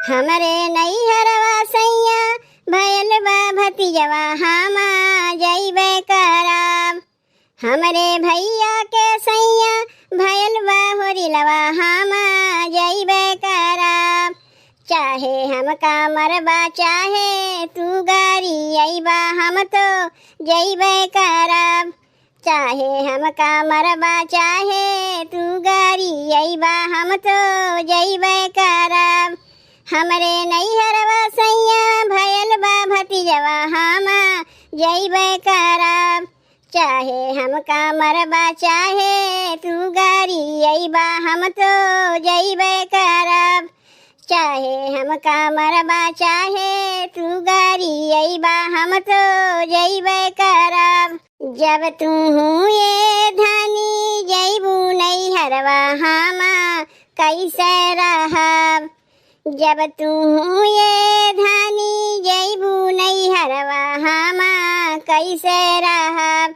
हमरे नैहरवा सैया भयल बा भतीजवा हमा जइबे करब। हमरे भैया के सैया भयल बा होरिलवा हमा जइबे करब। चाहे हमका मरबा चाहे तू गारी अइबा हम तो जइबे करब। चाहे हमका मरबा चाहे तू गारी अइबा हम तो जइबे करब। हमरे नैहरवा सैया भयल बा भतीजवा हमा जइबे करब। चाहे हमका मरबा चाहे तू गारी अइबा हम तो जइबे करब। चाहे हमका मरबा चाहे तू गारी अइबा हम तो जइबे करब। जब तू ये धानी जइबू नैहरवा हमा कैसे रहब। जब तू ये धानी जइबू नैहरवा हमा कैसे रहब।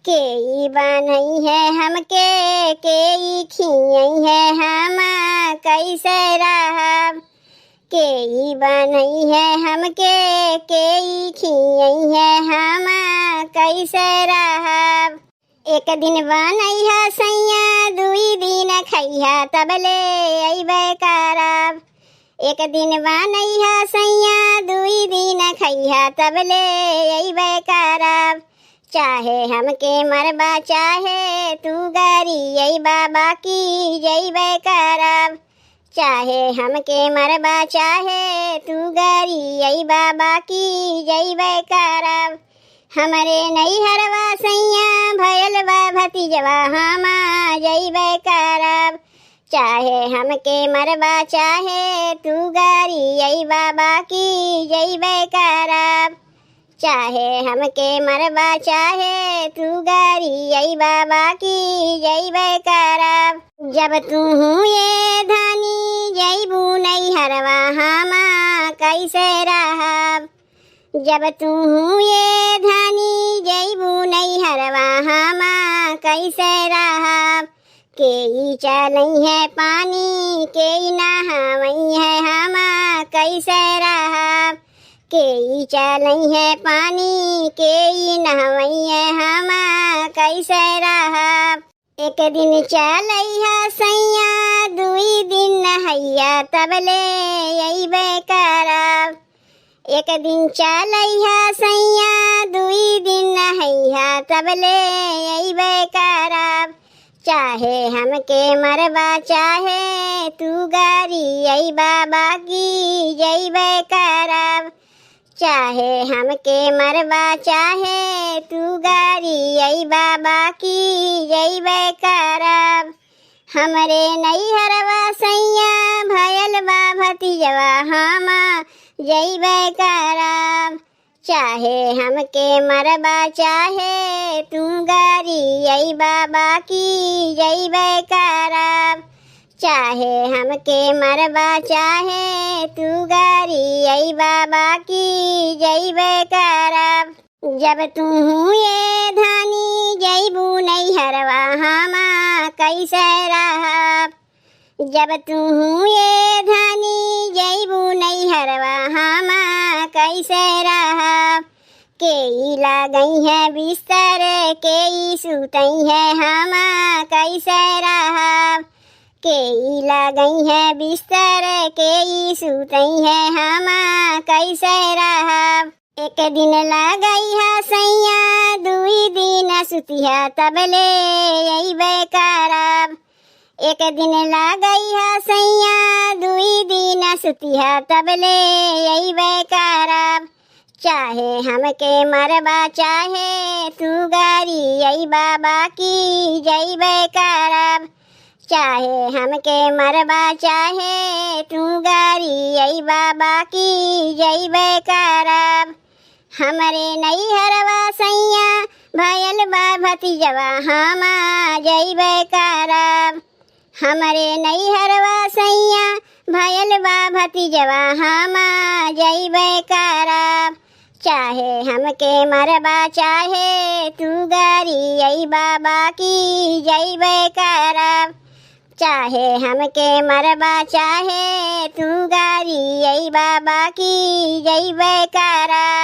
केई बनई है हमके केई खियई है हमा कैसे रहब। केई बनई है हमके केई खियई है हमा कैसे रहब। एक दिन बनई है सैया दुई दिन खइहा तबले अइबे करब। एक दिन बनई है सैया दुई दिन खइहा तबले अइबे करब। चाहे हमके मरबा चाहे तू गारी अइबा बाकी जइबे करब। चाहे हमके मरबा चाहे तू गारी अइबा बाकी जइबे करब। हमरे नैहरवा सैया भयल बा भतीजवा हमा जइबे करब। चाहे हमके मरबा चाहे तू गारी अइबा बाकी जइबे करब। चाहे हमके मरबा चाहे तू गारी अइबा बाकी जइबे करब। जब तू ये धानी जइबू नैहरवा हमा कैसे रहब। जब तू ये धानी जइबू नैहरवा हमा कैसे रहब। केई चलई है पानी केई नहावई है हमा कैसे रहब। केई चलई है पानी केई नहवई है हमा कैसे रहब। एक दिन चलई है सैया दुई दिन नहैया तबले अइबे करब। एक दिन चलई है सैया दुई दिन नहैया तबले अइबे करब। चाहे हमके मरबा चाहे तू गारी अइबा बाकी जइबे करब। चाहे हमके मरबा चाहे तू गारी अइबा बाकी जइबे करब। हमरे नैहरवा सैया भयल बा भतीजवा हमा जइबे करब। चाहे हमके मरबा चाहे तू गारी अइबा बाकी जइबे करब। चाहे हमके मरबा चाहे तू गारी अइबा बाकी जइबे करब। जब तू ये धानी जइबू नैहरवा हमा कैसे रहब। जब तू ये धानी जइबू नैहरवा हमा कैसे रहब। केई लागई है बिस्तर केई सुतई है हमा कैसे रहब। केई लागई है बिस्तर केई सुतई है हमा कैसे रहब। एक दिन लागई है सैया दुई दिन सुतिहा तबले अइबे करब। एक दिन लागई है सैया दुई दिन सुतिहा तबले अइबे करब। चाहे हमके मरबा चाहे तू गारी अइबा बाकी जइबे करब। चाहे हमके मरबा चाहे तू गारी अइबा बाकी जइबे करब। हमरे नैहरवा सैया भयल बा भतीजवा हमा जइबे करब। हमरे नैहरवा सैया भयल बा भतीजवा हमा जइबे करब। चाहे हमके मरबा चाहे तू गारी अइबा बाकी जइबे करब। चाहे हमके मरबा चाहे तू गारी साईं बाबा की जय जयकारा।